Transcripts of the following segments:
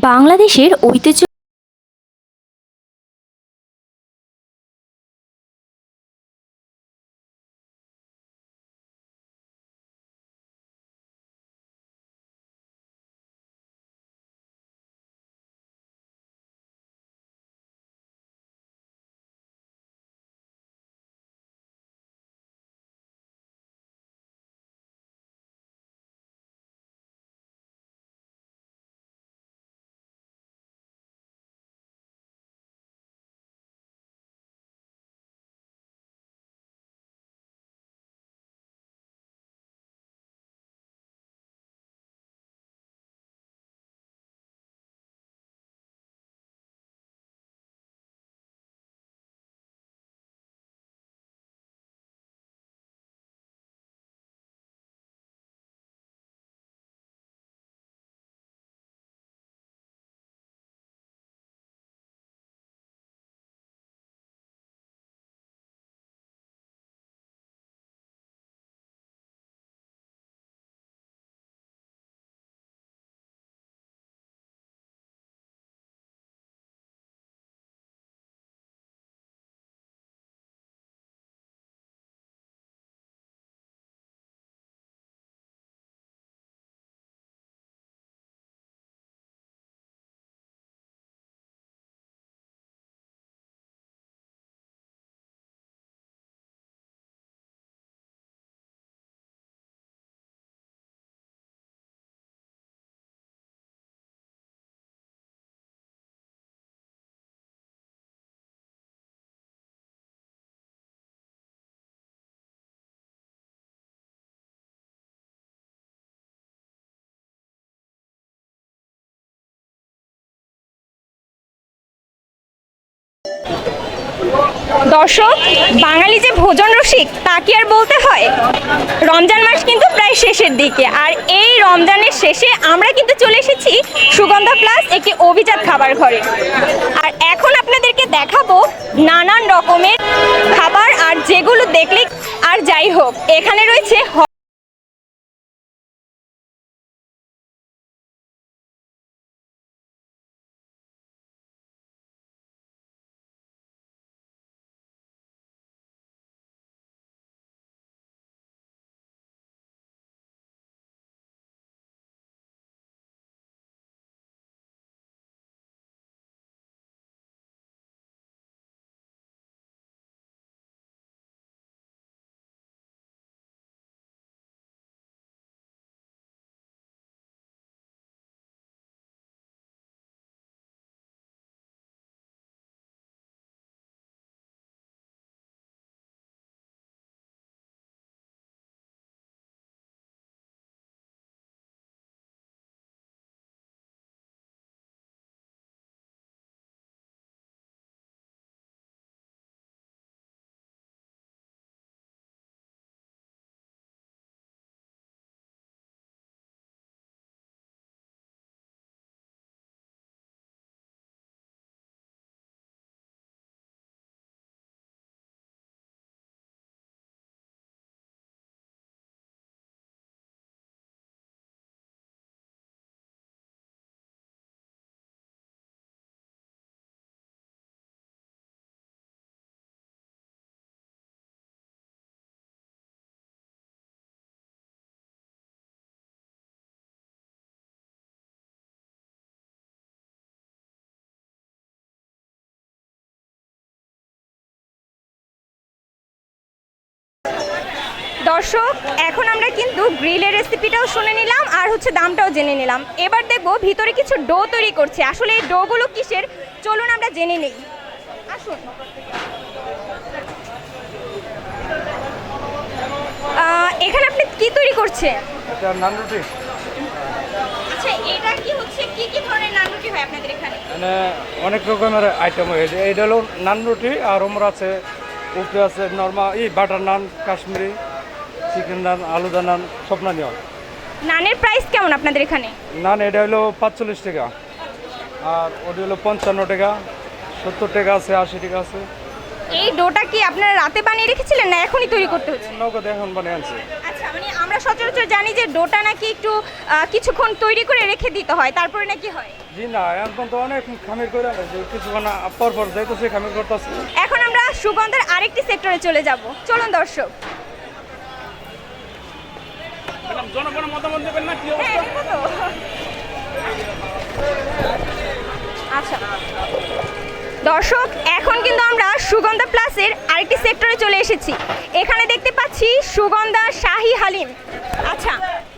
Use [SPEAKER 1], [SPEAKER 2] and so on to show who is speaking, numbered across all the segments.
[SPEAKER 1] বাংলাদেশের ঐতিহ্য
[SPEAKER 2] দর্শক, বাঙালি যে ভোজন রসিক তা কি আর বলতে হয়। রমজান মাস কিন্তু প্রায় শেষের দিকে, আর এই রমজানের শেষে আমরা কিন্তু চলে এসেছি সুগন্ধা প্লাস একটি অভিজাত খাবার ঘরে। আর এখন আপনাদেরকে দেখাবো নানান রকমের খাবার, আর যেগুলো দেখলে আর যাই হোক, এখানে রয়েছে দর্শক, এখন আমরা কিন্তু গ্রিলের রেসিপিটাও শুনে নিলাম, আর দামটাও জেনে নিলাম। এবার দেখবো ভিতরে কিছু ডো তৈরি করছে। আসলে এই ডোগুলো কিসের, চলুন আমরা জেনে নেই। আসুন। এখানে আপনি কি তৈরি করছেন?
[SPEAKER 3] এটা নান রুটি।
[SPEAKER 2] আচ্ছা, এটা কি হচ্ছে, কি কি ধরনের নান রুটি হয় আপনাদের এখানে?
[SPEAKER 3] মানে অনেক রকমের আইটেম হয়েছে। এইটা হলো নান রুটি, আর ওমর আছে, উপরে আছে নর্মাল বাটার নান, কাশ্মীরি, চিকেন নান, আলুদা নান, সব নানই হয়।
[SPEAKER 2] নানের প্রাইস কেমন আপনাদের এখানে?
[SPEAKER 3] নান এটা হলো 45 টাকা, আর ওটি হলো 55 টাকা, 70 টাকা আছে, 80 টাকা আছে।
[SPEAKER 2] এই ডোটা কি আপনারা রাতে বানিয়ে রেখেছিলেন না এখনই তৈরি করতে হচ্ছে?
[SPEAKER 3] নগদ এখন বানিয়ে আনছি।
[SPEAKER 2] আচ্ছা, মানে আমরা আমরা সচরাচর জানি যে ডোটা নাকি একটু কিছুক্ষণ তৈরি করে রেখে দিতে হয়, তারপরে নাকি হয়।
[SPEAKER 3] জি না, এখন তো অনেক খামির করে আছে, কিছুক্ষণ পর যাইতেছে খামির করতেছে।
[SPEAKER 2] এখন আমরা সুগন্ধার আরেকটি সেক্টরে চলে যাব, চলুন দর্শক।
[SPEAKER 3] জনগণের মতামত দেবেন না কি
[SPEAKER 2] হ্যাঁ, দেখো তো। আচ্ছা দর্শক, এখন কিন্তু আমরা সুগন্ধা প্লাসের আরেকটি সেক্টরে চলে এসেছি। এখানে দেখতে পাচ্ছি সুগন্ধা শাহী হালিম। আচ্ছা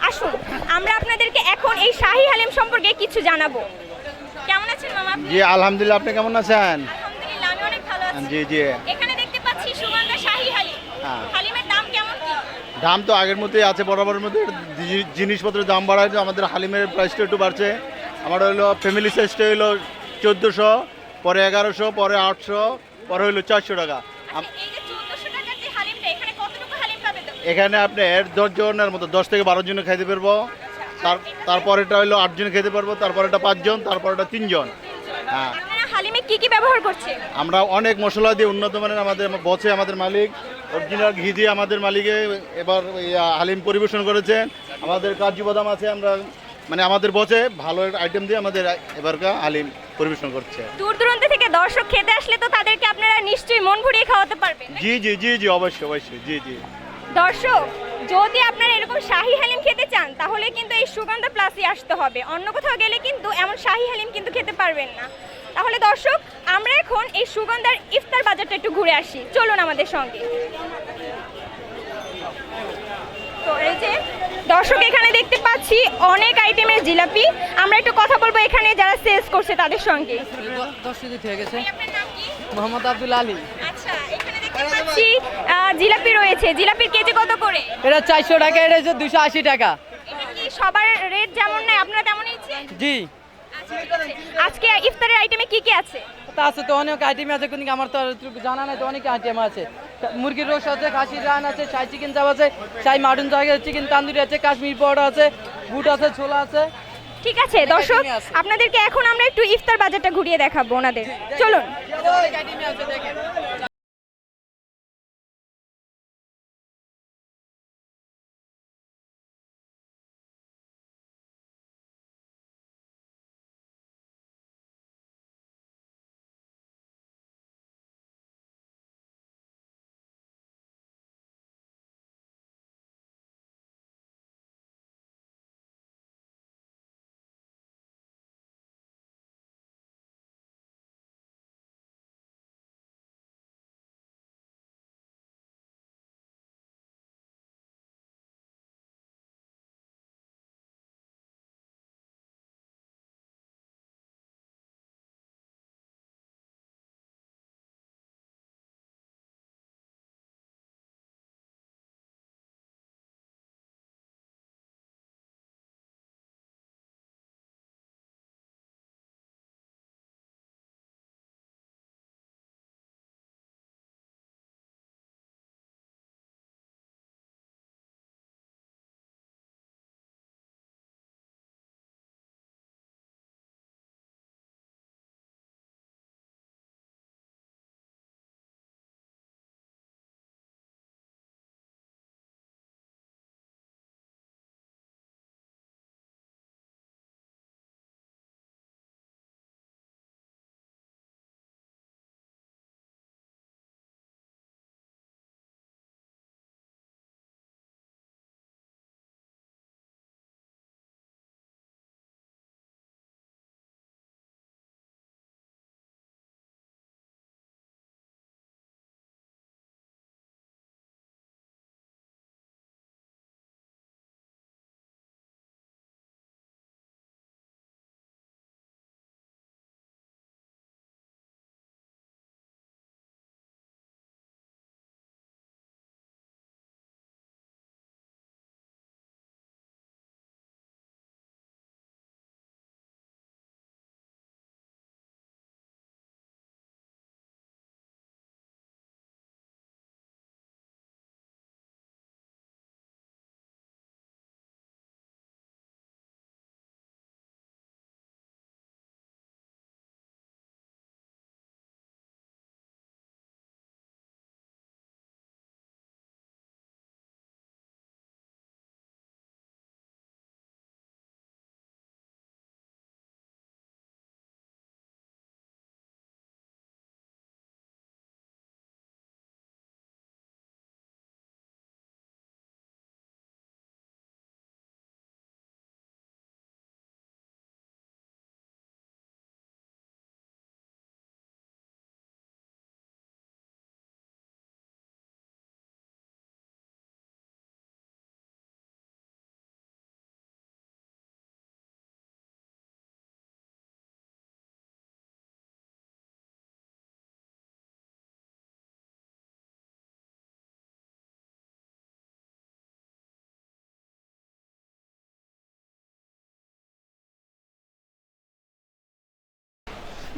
[SPEAKER 2] আসুন, আমরা আপনাদেরকে এখন এই শাহী হালিম সম্পর্কে কিছু জানাবো। কেমন আছেন মামা আপনি?
[SPEAKER 1] জি আলহামদুলিল্লাহ, আপনি কেমন আছেন?
[SPEAKER 2] আলহামদুলিল্লাহ, আমি অনেক ভালো আছি।
[SPEAKER 1] জি জি।
[SPEAKER 2] এখানে দেখতে পাচ্ছি সুগন্ধা শাহী হালিম।
[SPEAKER 1] হ্যাঁ।
[SPEAKER 2] হালিমের দাম কেমন কি?
[SPEAKER 1] দাম তো আগের মতোই আছে, বরাবরের মধ্যে। জিনিসপত্রের দাম বাড়ায়, আমাদের হালিমের প্রাইসটা একটু বাড়ছে। আমার হলো ফ্যামিলি সাইজটা হলো 1400, পরে 1100, পরে 800, পরে হলো 400 টাকা।
[SPEAKER 2] আচ্ছা, এই যে 1400 টাকার যে হালিমটা, এখানে কতটুকু হালিম পাবে তো?
[SPEAKER 1] এখানে আপনার 10 জনের মতো, 10 থেকে 12 জনে খাইতে পারবো। তারপরেটা হলো 8 জন খেতে পারবো, তারপরেটা 5 জন, তারপরেটা 3 জন। হ্যাঁ,
[SPEAKER 2] আপনারা হালিমে কি কি ব্যবহার করছেন?
[SPEAKER 1] আমরা অনেক মশলা দিয়ে উন্নত মানের, আমাদের বসে আমাদের মালিক অরিজিনাল ঘি দিয়ে আমাদের মালিকে এবার হালিম পরিবেশন করেছেন। আমাদের কাজু বাদাম আছে, আমরা মানে আমাদের বসে ভালো আইটেম দিয়ে আমাদের এবারকার হালিম পরিবেশন করছে।
[SPEAKER 2] দূর দূরান্ত থেকে দর্শক খেতে আসলে তো তাদেরকে আপনারা নিশ্চয়ই মন ভরিয়ে খাওয়াতে পারবেন।
[SPEAKER 1] জি জি জি জি, অবশ্যই অবশ্যই, জি জি।
[SPEAKER 2] দর্শক, যদি আপনারা এরকম শাহী হালিম খেতে চান তাহলে কিন্তু এই সুগন্ধা প্লাসে আসতে হবে। অন্য কোথাও গেলে কিন্তু এমন শাহী হালিম কিন্তু খেতে পারবেন না। তাহলে দর্শক, আমরা এখন এই সুগন্ধার ইফতার বাজারটা একটু ঘুরে আসি, চলুন আমাদের সঙ্গে। তো এই যে দর্শক, এখানে দেখতে পাচ্ছি অনেক আইটেমের জিলাপি। আমরা একটু কথা বলবো এখানে যারা সেলস করছে তাদের সঙ্গে।
[SPEAKER 4] 10 কেজি হয়ে গেছে।
[SPEAKER 2] ভাই, আপনার নাম কি?
[SPEAKER 4] মোহাম্মদ আব্দুল আলী।
[SPEAKER 2] আচ্ছা, এখানে দেখতে পাচ্ছি জিলাপি রয়েছে। জিলাপির কেজি কত করে?
[SPEAKER 4] এটা 400 টাকা, এটা হচ্ছে 280 টাকা।
[SPEAKER 2] এটা কি সবার রেট যেমন নেই আপনারা তেমনই ইচ্ছে?
[SPEAKER 4] জি।
[SPEAKER 2] আচ্ছা, ঠিক আছে। আজকে ইফতারের আইটেমে কি কি আছে?
[SPEAKER 4] তা আছে তো অনেক আইটেম আছে, কিন্তু আমার তো এতটুকু জানা নাই, তো অনেক আইটেম আছে। মুরগির রোস্ট আছে, খাসির রান আছে, শাহী চিকেন চাপ আছে, শাহী মাটন চাপ, চিকেন তান্দুরি আছে, কাশ্মীর পাউডার আছে, বুট আছে, ছোলা আছে।
[SPEAKER 2] ঠিক আছে দর্শক, আপনাদেরকে এখন আমরা একটু ইফতার বাজারটা ঘুরিয়ে দেখাবো ওনাদের, চলুন।
[SPEAKER 4] অনেক আইটেমই আছে, দেখেন।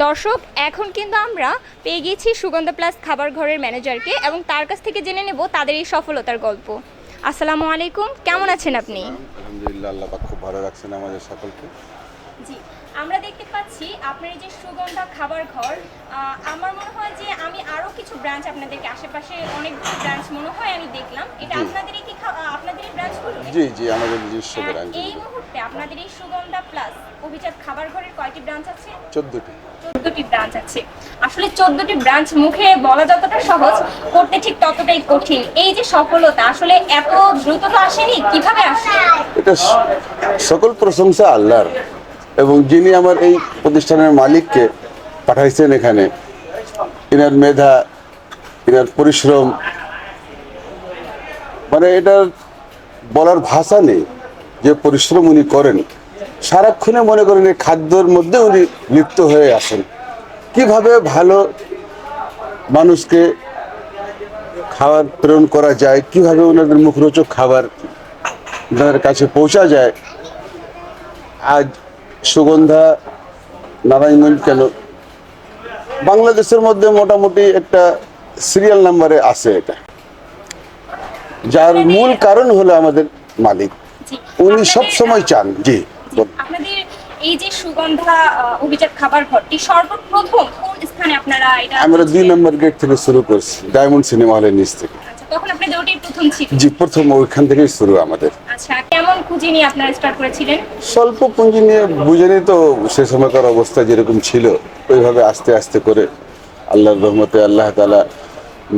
[SPEAKER 2] দর্শক, এখন কিন্তু আমরা পেয়ে গিয়েছি সুগন্ধা প্লাস খাবার ঘরের ম্যানেজারকে এবং তার কাছ থেকে জেনে নেব তাদের এই সফলতার গল্প। আসসালামু আলাইকুম, কেমন আছেন আপনি?
[SPEAKER 5] আলহামদুলিল্লাহ, আল্লাহ পাক খুব ভালো রাখছেন আমাদের সকলকে।
[SPEAKER 2] জি, আমরা দেখতে পাচ্ছি আপনার এই যে সুগন্ধা খাবার ঘর, আমার মনে হয় যে আমি আরো কিছু ব্রাঞ্চ আপনাদেরকে আশেপাশে অনেকগুলো ব্রাঞ্চ মনে হয় আমি দেখলাম, এটা
[SPEAKER 5] জি।
[SPEAKER 2] আপনাদেরই কি আপনাদেরই ব্রাঞ্চগুলো?
[SPEAKER 5] জি জি, আমাদের নিজস্ব ব্রাঞ্চ
[SPEAKER 2] এই মুহূর্তে আপনাদের এই সুগন্ধা প্লাস অভিজাত খাবার ঘরের কয়টি ব্রাঞ্চ আছে?
[SPEAKER 5] 14টি।
[SPEAKER 2] 14টি ব্রাঞ্চ আছে। আসলে 14টি ব্রাঞ্চ মুখে বলা যতটা সহজ, করতে ঠিক ততটাই কঠিন। এই যে সফলতা আসলে এত দ্রুত তো আসেনি, কিভাবে আসে?
[SPEAKER 5] এটা সকল প্রশংসা আল্লাহর, এবং যিনি আমার এই প্রতিষ্ঠানের মালিককে পাঠাইছেন এখানে, এনার মেধা, এনার পরিশ্রম, মানে এটার বলার ভাষা নেই। যে পরিশ্রম উনি করেন, সারাক্ষণে মনে করেন এই খাদ্যের মধ্যে উনি লিপ্ত হয়ে আসেন। কিভাবে ভালো মানুষকে খাবার প্রেরণ করা যায়, কিভাবে ওনাদের মুখরোচক খাবার ওনাদের কাছে পৌঁছা যায়। আজ সুগন্ধা নারায়ণগঞ্জ কেন, বাংলাদেশের মধ্যে মোটামুটি একটা সিরিয়াল নাম্বারে আছে এটা, যার মূল কারণ হলো আমাদের মালিক।
[SPEAKER 2] জি,
[SPEAKER 5] উনি
[SPEAKER 2] আপনাদের-
[SPEAKER 5] সব সময় চান। জি বলুন।
[SPEAKER 2] আপনাদের এই যে সুগন্ধা অভিজাত খাবার ঘরটি সর্বপ্রথম কোন স্থানে আপনারা এটা?
[SPEAKER 5] আমরা 2 নম্বর গেট থেকে শুরু করছি, ডায়মন্ড সিনেমা হলের নিচ থেকে।
[SPEAKER 2] আচ্ছা, তখন আপনাদের ওটাই প্রথম ছিল?
[SPEAKER 5] জি, প্রথম ওইখান থেকেই শুরু আমাদের।
[SPEAKER 2] আচ্ছা, কেমন খুঁজে নিয়ে আপনারা স্টার্ট করেছিলেন?
[SPEAKER 5] স্বল্প পুঁজি নিয়ে, বুঝেনি তো সে সময়কার অবস্থা যেরকম ছিল, ওইভাবে আস্তে আস্তে করে আল্লাহর রহমতে আল্লাহ তাআলা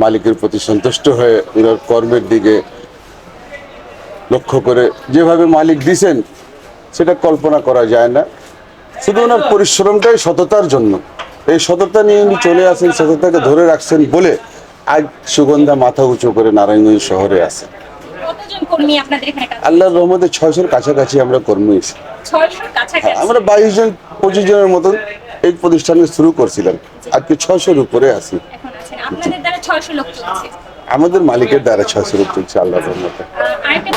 [SPEAKER 5] মালিকের প্রতি সন্তুষ্ট হয়ে ওনার কর্মের দিকে লক্ষ্য করে যেভাবে মালিক দিছেন সেটা কল্পনা করা যায় না। শুধু ওনার পরিশ্রমটাই সততার জন্য, এই সততা নিয়ে উনি চলে আসেন, সততাকে ধরে রাখছেন বলে আজ সুগন্ধা মাথা উঁচু করে নারায়ণগঞ্জ শহরে আছে।
[SPEAKER 2] কতজন কর্মী আপনাদের এখানে কাজ?
[SPEAKER 5] আল্লাহর রহমতে 600-র কাছাকাছি আমরা কর্মী আছি।
[SPEAKER 2] 600 কাছাকাছি।
[SPEAKER 5] আমরা 22 জন 25 জনের মতন এই প্রতিষ্ঠানে শুরু করছিলাম, আজকে 600-র উপরে আছি।
[SPEAKER 2] এখন আছেন, আপনাদের দ্বারা 600 লোক চলছে।
[SPEAKER 5] আমাদের মালিকের দ্বারা 600-র উপরে চলছে আল্লাহর রহমতে।
[SPEAKER 2] আরেকটা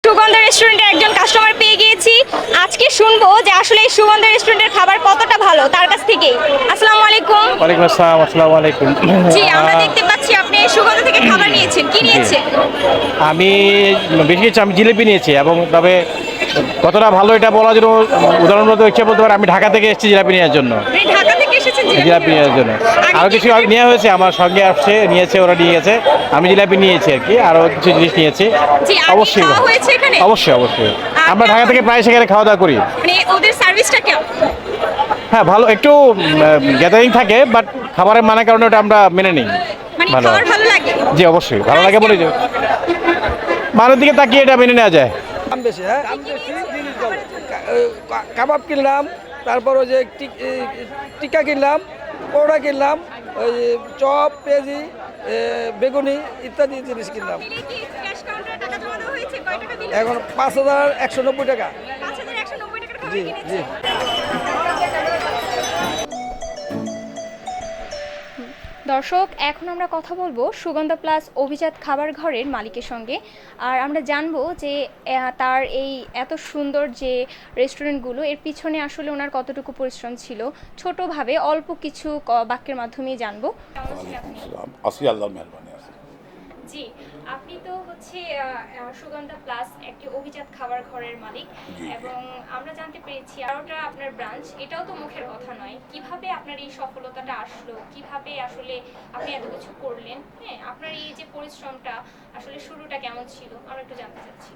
[SPEAKER 2] সুগন্ধা রেস্টুরেন্টের একজন কাস্টমার পেয়ে গিয়েছি। আজকে শুনবো যে আসলে এই সুগন্ধা রেস্টুরেন্টের খাবার কতটা ভালো তার কাছ থেকেই। আসসালামু আলাইকুম।
[SPEAKER 3] ওয়ালাইকুম আসসালাম। আসসালামু আলাইকুম।
[SPEAKER 2] জি, আমরা দেখতে পাচ্ছি আপনি এই সুগন্ধা থেকে খাবার নিয়েছেন, কি নিয়েছেন?
[SPEAKER 3] আমি বেশি কিছু আমি জিলিপি নিয়েছি, এবং তবে কতটা ভালো এটা বলার জন্য উদাহরণগত ইচ্ছে বলতে পারে, আমি ঢাকা থেকে এসেছি জিলাপি নেওয়ার জন্য।
[SPEAKER 2] আপনি ঢাকা থেকে এসেছেন
[SPEAKER 3] জিলাপি নেওয়ার জন্য আরও কিছু নেওয়া হয়েছে, আমার সঙ্গে আসছে, নিয়েছে, ওরা নিয়ে গেছে। আমি জিলাপি নিয়েছি আর কি, আরও কিছু জিনিস নিয়েছি।
[SPEAKER 2] জি, আগে
[SPEAKER 3] অবশ্যই
[SPEAKER 2] খাওয়া হয়েছে এখানে?
[SPEAKER 3] অবশ্যই অবশ্যই, আমরা ঢাকা থেকে প্রায় সেখানে খাওয়া দাওয়া করি।
[SPEAKER 2] মানে ওদের সার্ভিসটা কেমন?
[SPEAKER 3] হ্যাঁ, ভালো, একটু গ্যাদারিং থাকে, বাট খাবারের মানের কারণে ওটা আমরা মেনে নিই।
[SPEAKER 2] মানে
[SPEAKER 3] ভালো,
[SPEAKER 2] খাবার ভালো লাগে?
[SPEAKER 3] জি অবশ্যই ভালো লাগে বলে যে মানের দিকে তাকিয়ে এটা মেনে নেওয়া যায়।
[SPEAKER 6] দাম বেশি, হ্যাঁ কাবাব কিনলাম, তারপর ওই যে টিক্কা কিনলাম, পরোটা কিনলাম, ওই চপ, পেঁয়াজি, বেগুনি ইত্যাদি জিনিস কিনলাম।
[SPEAKER 2] ক্যাশ কাউন্টারে টাকা জমা দেওয়া হয়েছে, কয় টাকা দিলেন?
[SPEAKER 6] এখন 5,190 টাকা।
[SPEAKER 2] 5190 টাকার খাবার
[SPEAKER 6] জি
[SPEAKER 2] কিনেছেন।
[SPEAKER 6] জি।
[SPEAKER 2] দর্শক, এখন আমরা কথা বলবো সুগন্ধা প্লাস অভিজাত খাবার ঘরের মালিকের সঙ্গে, আর আমরা জানবো যে তার এই এত সুন্দর যে রেস্টুরেন্টগুলো, এর পিছনে আসলে ওনার কতটুকু পরিশ্রম ছিল, ছোটোভাবে অল্প কিছু বাক্যের মাধ্যমেই জানবো।
[SPEAKER 7] আসি, আল্লাহর মেহরবানি আছে।
[SPEAKER 2] জি, আপনি তো হচ্ছে সুগন্ধা প্লাস একটি অভিজাত খাবার ঘরের মালিক, এবং আমরা জানতে পেরেছি আরোটা আপনার ব্রাঞ্চ, এটাও তো মুখের কথা নয়। কিভাবে আপনার এই সফলতাটা আসলো, কিভাবে আসলে আপনি এত কিছু করলেন? হ্যাঁ, আপনার এই যে পরিশ্রমটা আসলে শুরুটা কেমন ছিল আমরা একটু জানতে চাচ্ছি।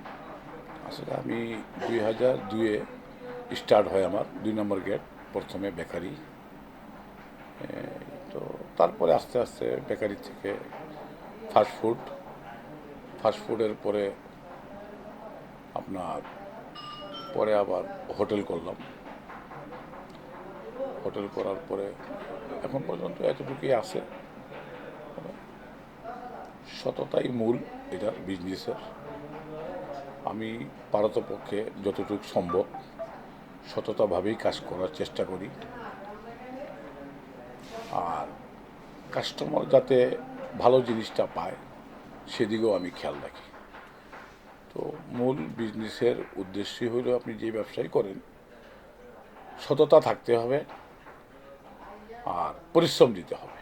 [SPEAKER 7] আসলে আমি 2002-এ স্টার্ট হয় আমার 2 নম্বর গেট, প্রথমে বেকারি, তো তারপরে আস্তে আস্তে বেকারি থেকে ফাস্টফুডের পরে আপনার পরে আবার হোটেল করলাম। হোটেল করার পরে এখন পর্যন্ত এতটুকুই আছে। সততাই মূল এটার বিজনেসের। আমি পারতপক্ষে যতটুকু সম্ভব সততাভাবেই কাজ করার চেষ্টা করি। আর কাস্টমার যাতে ভালো জিনিসটা পায় সেদিকেও আমি খেয়াল রাখি। তো মূল বিজনেসের উদ্দেশ্যই হলো আপনি যে ব্যবসায় করেন সততা থাকতে হবে আর পরিশ্রম দিতে হবে।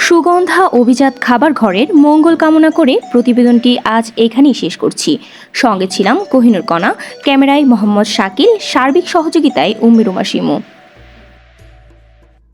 [SPEAKER 2] সুগন্ধা অভিজাত খাবার ঘরের মঙ্গল কামনা করে প্রতিবেদনটি আজ এখানেই শেষ করছি। সঙ্গে ছিলাম কোহিনুর কণা, ক্যামেরায় মোহাম্মদ শাকিল, সার্বিক সহযোগিতায় উম্মি রুমা শিমু।